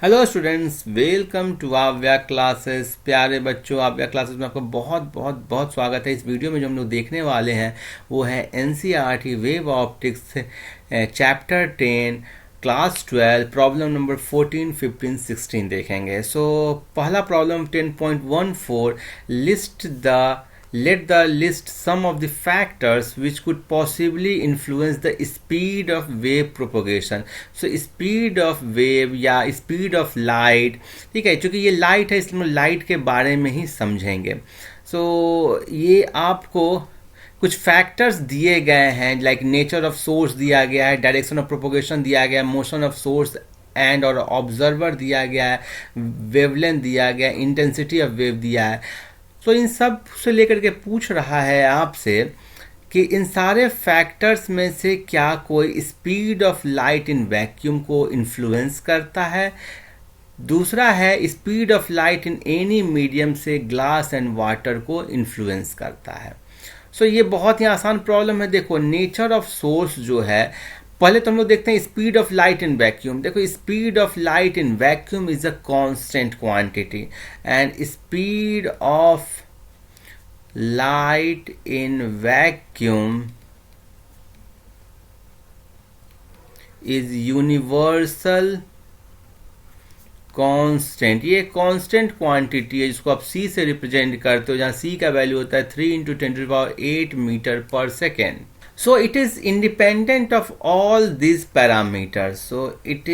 Hello students, welcome to आव्या classes. प्यारे बच्चों, आव्या क्लासेस में आपका बहुत बहुत बहुत स्वागत है। इस वीडियो में जो हम लोग देखने वाले हैं वो है NCERT wave optics chapter 10 class 12 problem number 14, 15, 16 देखेंगे। पहला problem 10.14 list the let the list some of the factors which could possibly influence the speed of wave propagation. So speed of wave या speed of light, ठीक है, क्योंकि ये light है इसलिए light के बारे में ही समझेंगे। ये आपको कुछ फैक्टर्स दिए गए हैं, लाइक नेचर ऑफ सोर्स दिया गया है, डायरेक्शन ऑफ प्रोपोगेशन दिया गया है, मोशन ऑफ सोर्स एंड और ऑब्जर्वर दिया गया है, वेवलेंथ दिया गया है, इंटेंसिटी ऑफ वेव दिया है। इन सब से लेकर के पूछ रहा है आपसे कि इन सारे फैक्टर्स में से क्या कोई speed of light in vacuum को इन्फ्लुएंस करता है। दूसरा है speed of light in any medium से ग्लास एंड वाटर को इन्फ्लुएंस करता है। ये बहुत ही आसान प्रॉब्लम है। देखो, नेचर ऑफ सोर्स जो है, पहले तो हम लोग देखते हैं speed of light in vacuum. देखो, speed of light in vacuum is a constant quantity and speed of light in vacuum is universal constant. ये कांस्टेंट क्वांटिटी है जिसको आप सी से रिप्रेजेंट करते हो, जहां सी का वैल्यू होता है 3 × 10⁸ मीटर पर second. So it is independent of all these parameters. It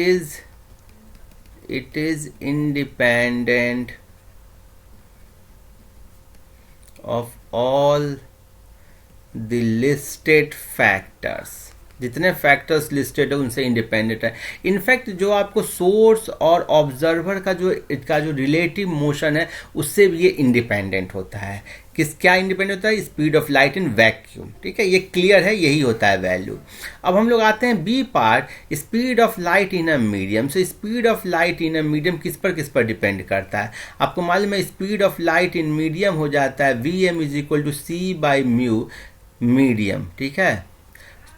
is independent of all the listed factors. जितने फैक्टर्स लिस्टेड है उनसे इंडिपेंडेंट है। इनफैक्ट जो आपको सोर्स और ऑब्जर्वर का जो रिलेटिव मोशन है उससे भी ये इंडिपेंडेंट होता है। क्या इंडिपेंडेंट होता है? Speed of light in vacuum. ठीक है, ये क्लियर है, यही होता है वैल्यू। अब हम लोग आते हैं B part, speed of light in a medium. Speed of light in a medium किस पर डिपेंड करता है? आपको मालूम है speed of light in medium हो जाता है Vm = c/μ मीडियम। ठीक है,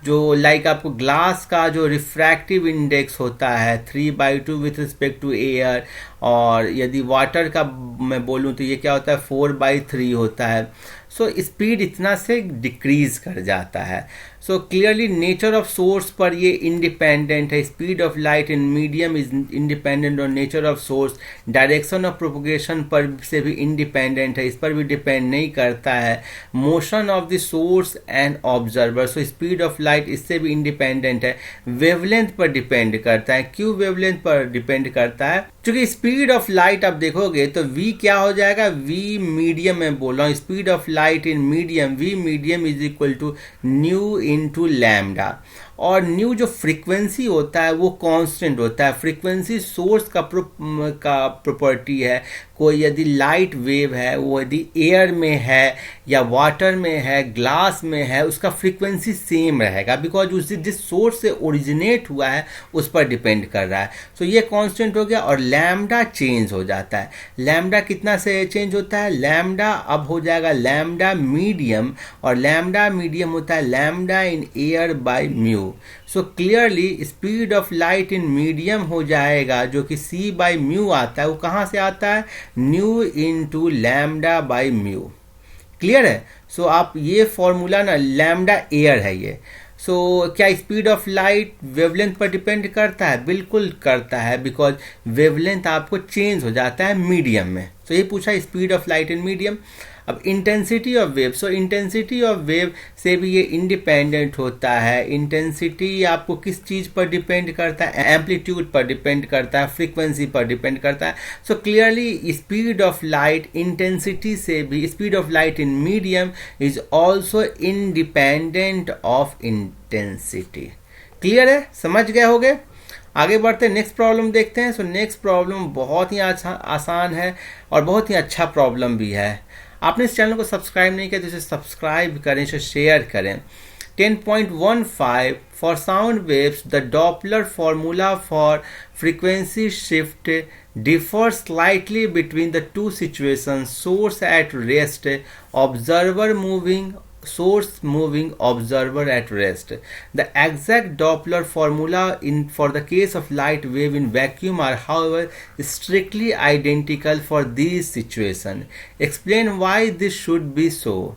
जो लाइक आपको ग्लास का जो रिफ्रैक्टिव इंडेक्स होता है 3/2 विथ रिस्पेक्ट टू एयर, और यदि वाटर का मैं बोलूँ तो ये क्या होता है 4/3 होता है। स्पीड इतना से डिक्रीज कर जाता है। क्लियरली नेचर ऑफ सोर्स पर ये इंडिपेंडेंट है। Speed of light in medium is independent on nature of source. Direction of propagation पर से भी इंडिपेंडेंट है, इस पर भी डिपेंड नहीं करता है। Motion of the source and observer, speed of light इससे भी इंडिपेंडेंट है। वेवलेंथ पर डिपेंड करता है। क्यों वेवलेंथ पर डिपेंड करता है? क्योंकि स्पीड ऑफ लाइट आप देखोगे तो v क्या हो जाएगा, v मीडियम में बोल रहा हूँ, speed of light in medium, v medium = new into lambda. और न्यू जो फ्रीक्वेंसी होता है वो कांस्टेंट होता है। फ्रीक्वेंसी सोर्स का प्रॉपर्टी है। कोई यदि लाइट वेव है वो यदि एयर में है या वाटर में है, ग्लास में है, उसका फ्रीक्वेंसी सेम रहेगा, बिकॉज उस जिस सोर्स से ओरिजिनेट हुआ है उस पर डिपेंड कर रहा है। ये कांस्टेंट हो गया। और लैम्डा चेंज हो जाता है। लैम्डा कितना से चेंज होता है? लैम्डा अब हो जाएगा लैम्डा मीडियम, और लैम्डा मीडियम होता है lambda in air by mu. Clearly speed of light in medium हो जाएगा जो कि c/μ आता है। वो कहाँ से आता है? New into λ/μ। क्लियर है? आप ये फॉर्मूला ना, लैम्डा एयर है ये। क्या स्पीड ऑफ लाइट वेवलेंथ पर डिपेंड करता है? बिल्कुल करता है, बिकॉज वेवलेंथ आपको चेंज हो जाता है मीडियम में। ये पूछा speed of light in medium. अब intensity of wave, intensity of wave से भी ये इंडिपेंडेंट होता है। इंटेंसिटी आपको किस चीज़ पर डिपेंड करता है? एम्पलीट्यूड पर डिपेंड करता है, फ्रीक्वेंसी पर डिपेंड करता है। Clearly speed of light intensity से भी, speed of light in medium is also independent of intensity. Clear है? समझ गए होगे? आगे बढ़ते हैं, नेक्स्ट प्रॉब्लम देखते हैं। नेक्स्ट प्रॉब्लम बहुत ही आसान है और बहुत ही अच्छा प्रॉब्लम भी है। आपने इस चैनल को सब्सक्राइब नहीं किया तो इसे सब्सक्राइब करें, इसे शेयर करें। 10.15 for sound waves the Doppler formula for frequency shift differ slightly between the two situations: source at rest, observer moving source moving observer at rest. The exact Doppler formula for the case of light wave in vacuum are however strictly identical for these situations. Explain why this should be so.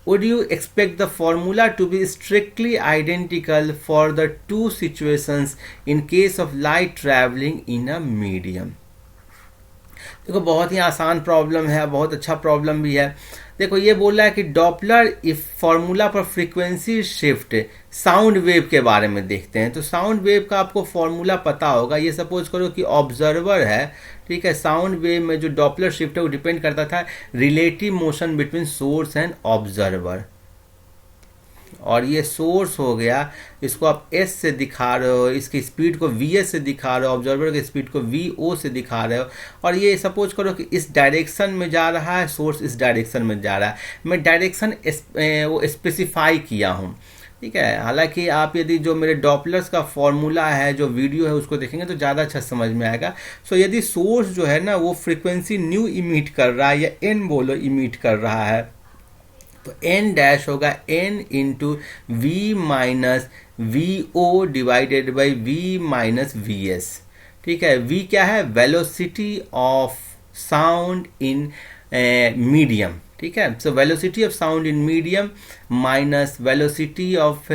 Would you expect the formula to be strictly identical for the two situations in case of light traveling in a medium? देखो बहुत ही आसान problem है, बहुत अच्छा problem भी है। देखो ये बोल रहा है कि डॉपलर इफ फॉर्मूला पर फ्रीक्वेंसी शिफ्ट साउंड वेव के बारे में देखते हैं। तो साउंड वेव का आपको फॉर्मूला पता होगा। ये सपोज करो कि ऑब्जर्वर है, ठीक है। साउंड वेव में जो डॉपलर शिफ्ट है वो डिपेंड करता था relative motion between source and observer. और ये सोर्स हो गया, इसको आप एस से दिखा रहे हो, इसकी स्पीड को वी एस से दिखा रहे हो, ऑब्जर्वर की स्पीड को वी ओ से दिखा रहे हो। और ये सपोज करो कि इस डायरेक्शन में जा रहा है, सोर्स इस डायरेक्शन में जा रहा है। मैं डायरेक्शन वो स्पेसिफाई किया हूँ, ठीक है। हालांकि आप यदि जो मेरे डॉपलर्स का फॉर्मूला है, जो वीडियो है, उसको देखेंगे तो ज़्यादा अच्छा समझ में आएगा। सो यदि सोर्स जो है ना वो फ्रीक्वेंसी न्यू इमिट कर रहा है, या एन बोलो इमिट कर रहा है, तो एन डैश होगा n into v minus v o divided by v minus v s, ठीक है। वी क्या है? Velocity of sound in medium, ठीक है। So velocity of sound in medium minus velocity of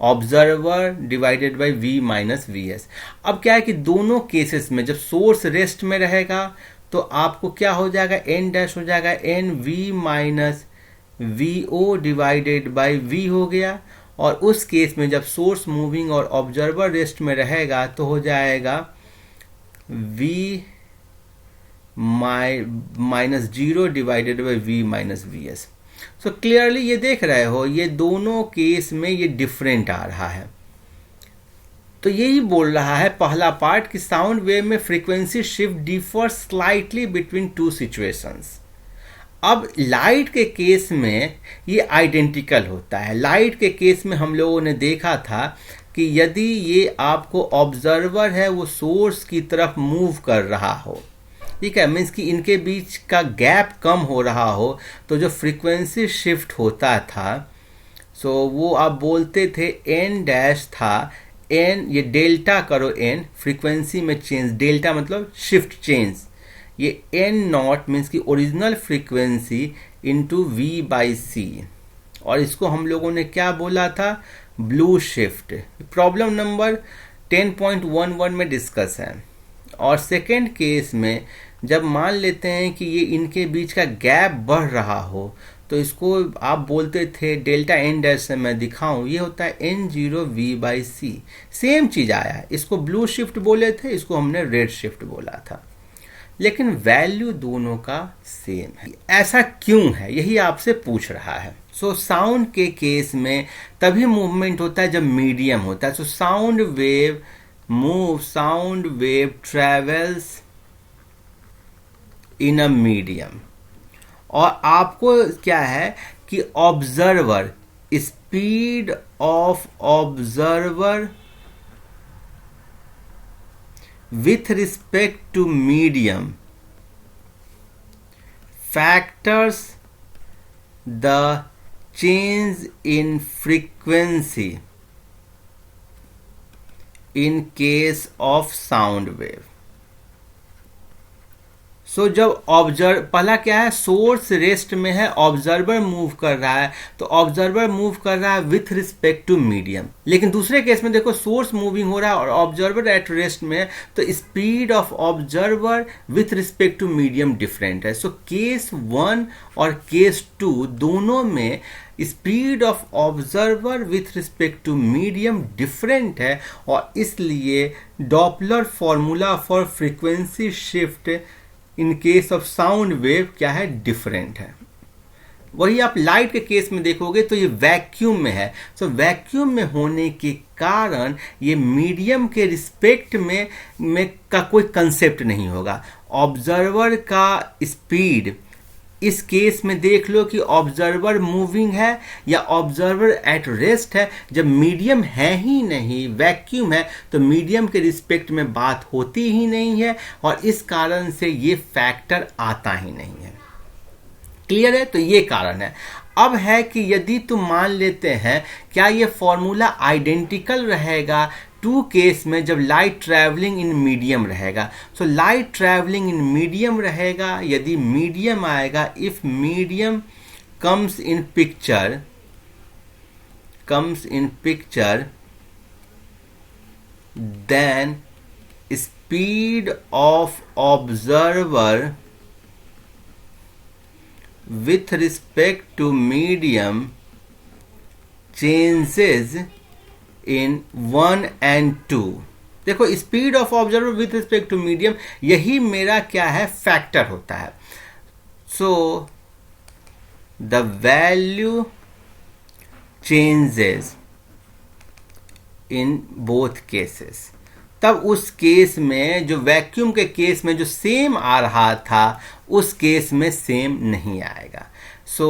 observer divided by v minus v s. अब क्या है कि दोनों केसेस में जब सोर्स रेस्ट में रहेगा तो आपको क्या हो जाएगा? एन डैश हो जाएगा n v minus v o divided by v हो गया। और उस केस में जब सोर्स मूविंग और ऑब्जर्वर रेस्ट में रहेगा तो हो जाएगा v minus zero divided by v minus v s. So clearly ये देख रहे हो, ये दोनों केस में ये डिफरेंट आ रहा है। तो यही बोल रहा है पहला पार्ट कि साउंड वेव में frequency shift differ slightly between two situations. अब लाइट के केस में ये आइडेंटिकल होता है। लाइट के केस में हम लोगों ने देखा था कि यदि ये आपको ऑब्जर्वर है वो सोर्स की तरफ मूव कर रहा हो, ठीक है, मीन्स कि इनके बीच का गैप कम हो रहा हो, तो जो फ्रीक्वेंसी शिफ्ट होता था सो वो आप बोलते थे एन डैश था एन, ये डेल्टा करो एन, फ्रीक्वेंसी में चेंज, डेल्टा मतलब शिफ्ट चेंज, ये एन नॉट मीन्स की original frequency into V by C. और इसको हम लोगों ने क्या बोला था? Blue shift. प्रॉब्लम नंबर 10.11 में डिस्कस है। और सेकेंड केस में जब मान लेते हैं कि ये इनके बीच का गैप बढ़ रहा हो तो इसको आप बोलते थे डेल्टा एन डैश से मैं दिखाऊं, ये होता है n zero v by c. Same चीज आया है, इसको ब्लू शिफ्ट बोले थे, इसको हमने रेड शिफ्ट बोला था, लेकिन वैल्यू दोनों का सेम है। ऐसा क्यों है, यही आपसे पूछ रहा है। सो साउंड के केस में तभी मूवमेंट होता है जब मीडियम होता है। So sound wave move, sound wave travels in a medium. और आपको क्या है कि observer, speed of observer with respect to medium factors the change in frequency in case of sound wave। सो जब ऑब्जर्व, पहला क्या है, सोर्स रेस्ट में है, ऑब्जर्वर मूव कर रहा है, तो ऑब्जर्वर मूव कर रहा है विथ रिस्पेक्ट टू मीडियम। लेकिन दूसरे केस में देखो सोर्स मूविंग हो रहा है और ऑब्जर्वर एट रेस्ट में है, तो speed of observer with respect to medium different है। सो केस 1 और केस 2 दोनों में speed of observer with respect to medium different है, और इसलिए Doppler formula for frequency shift in case of sound wave क्या है, डिफरेंट है। वही आप लाइट के केस में देखोगे तो ये वैक्यूम में है। सो वैक्यूम में होने के कारण ये मीडियम के रिस्पेक्ट में का कोई कंसेप्ट नहीं होगा। ऑब्जर्वर का स्पीड इस केस में देख लो कि ऑब्जर्वर मूविंग है या ऑब्जर्वर एट रेस्ट है। जब मीडियम है ही नहीं, वैक्यूम है, तो मीडियम के रिस्पेक्ट में बात होती ही नहीं है, और इस कारण से ये फैक्टर आता ही नहीं है। क्लियर है? तो ये कारण है। अब है कि यदि तुम मान लेते हैं क्या ये फॉर्मूला आइडेंटिकल रहेगा टू केस में जब लाइट ट्रैवलिंग इन मीडियम रहेगा। So light travelling in medium रहेगा, यदि मीडियम आएगा, if medium comes in picture then speed of observer with respect to medium changes in 1 and 2। देखो speed of observer with respect to medium, यही मेरा क्या है, factor होता है। सो the value changes in both cases। तब उस केस में जो वैक्यूम के केस में जो सेम आ रहा था उस केस में सेम नहीं आएगा। So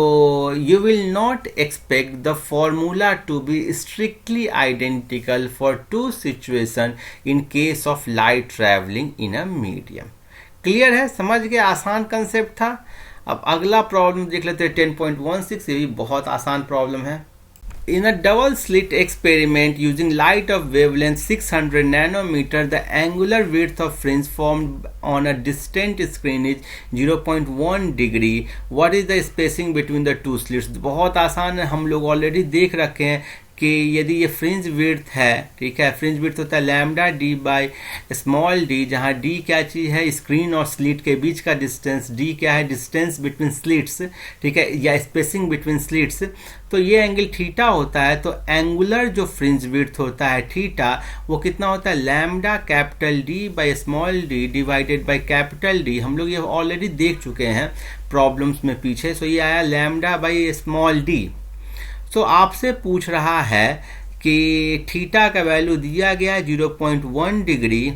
you will not expect the formula to be strictly identical for two situation in case of light travelling in a medium. Clear है, समझ गए, आसान कंसेप्ट था। अब अगला प्रॉब्लम देख लेते हैं 10.16, ये भी बहुत आसान प्रॉब्लम है। In a double slit experiment using light of wavelength 600 nanometre the angular width of fringe formed on a distant screen is 0.1 degree. What is the spacing between the two slits. बहुत आसान है, हम लोग already देख रखे हैं कि यदि ये फ्रिंज विड्थ है, ठीक है, फ्रिंज विड्थ होता है lambda D by small D, जहाँ डी क्या चीज़ है, स्क्रीन और स्लिट के बीच का डिस्टेंस, डी क्या है, डिस्टेंस बिटवीन स्लिट्स, ठीक है, या स्पेसिंग बिटवीन स्लिट्स। तो ये एंगल थीटा होता है। तो एंगुलर जो फ्रिंज विड्थ होता है थीटा, वो कितना होता है, lambda capital D by small D divided by capital D. हम लोग ये ऑलरेडी देख चुके हैं प्रॉब्लम्स में पीछे। सो ये आया लैम्डा बाय स्मॉल डी। तो आपसे पूछ रहा है कि थीटा का वैल्यू दिया गया है 0.1 डिग्री।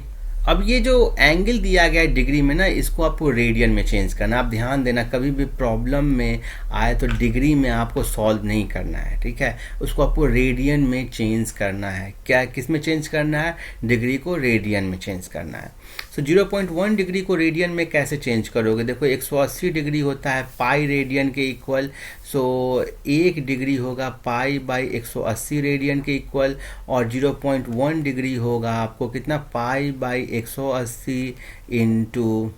अब ये जो एंगल दिया गया है डिग्री में ना, इसको आपको रेडियन में चेंज करना। आप ध्यान देना, कभी भी प्रॉब्लम में आए तो डिग्री में आपको सॉल्व नहीं करना है, ठीक है, उसको आपको रेडियन में चेंज करना है। क्या, किस में चेंज करना है, डिग्री को रेडियन में चेंज करना है। सो 0.1 डिग्री को रेडियन में कैसे चेंज करोगे, देखो 180 डिग्री होता है पाई रेडियन के इक्वल। सो 1 डिग्री होगा पाई बाई 180 रेडियन के इक्वल, और 0.1 डिग्री होगा आपको कितना, पाई बाई 180 इंटू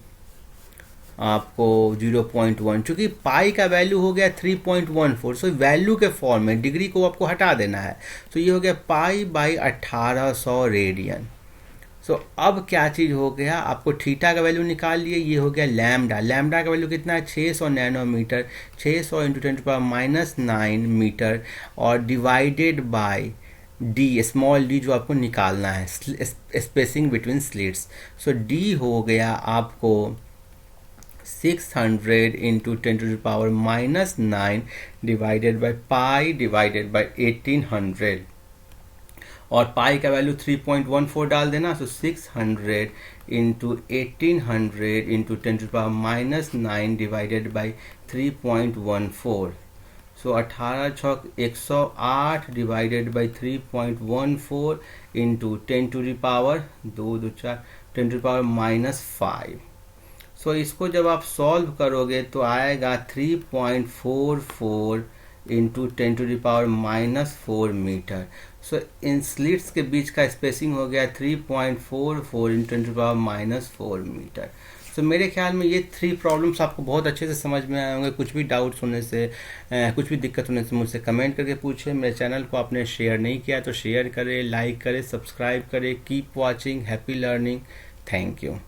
आपको 0.1। चूंकि पाई का वैल्यू हो गया 3.14, सो वैल्यू के फॉर्म में डिग्री को आपको हटा देना है। तो ये हो गया पाई बाई 1800 रेडियन। सो अब क्या चीज़ हो गया, आपको थीटा का वैल्यू निकाल लिए, ये हो गया लैम्डा। लैम्डा का वैल्यू कितना है, 600 नैनोमीटर, 600 इंटू 10⁻⁹ मीटर, और divided by D, small D जो आपको निकालना है, स्पेसिंग बिटवीन स्लिट्स। सो डी हो गया आपको 600 into 10⁻⁹ divided by pi divided by 1800, और पाई का वैल्यू 3.14 डाल देना। सो 600 इंटू 1800 इंटू 10⁻⁹ डिवाइडेड बाई 3.14। सो 18 छक 108 डिवाइडेड बाई 3.14 इंटू 10⁻2 2 4 10⁻⁻5। सो इसको जब आप सॉल्व करोगे तो आएगा 3.44 इंटू 10⁻⁻4 मीटर। सो इन स्लिट्स के बीच का स्पेसिंग हो गया 3.44 इंटू 10⁻4 मीटर। सो मेरे ख्याल में ये 3 प्रॉब्लम्स आपको बहुत अच्छे से समझ में आए होंगे। कुछ भी डाउट्स होने से, कुछ भी दिक्कत होने से मुझसे कमेंट करके पूछें। मेरे चैनल को आपने शेयर नहीं किया तो शेयर करें, लाइक करें, सब्सक्राइब करें। Keep watching, happy learning. Thank you.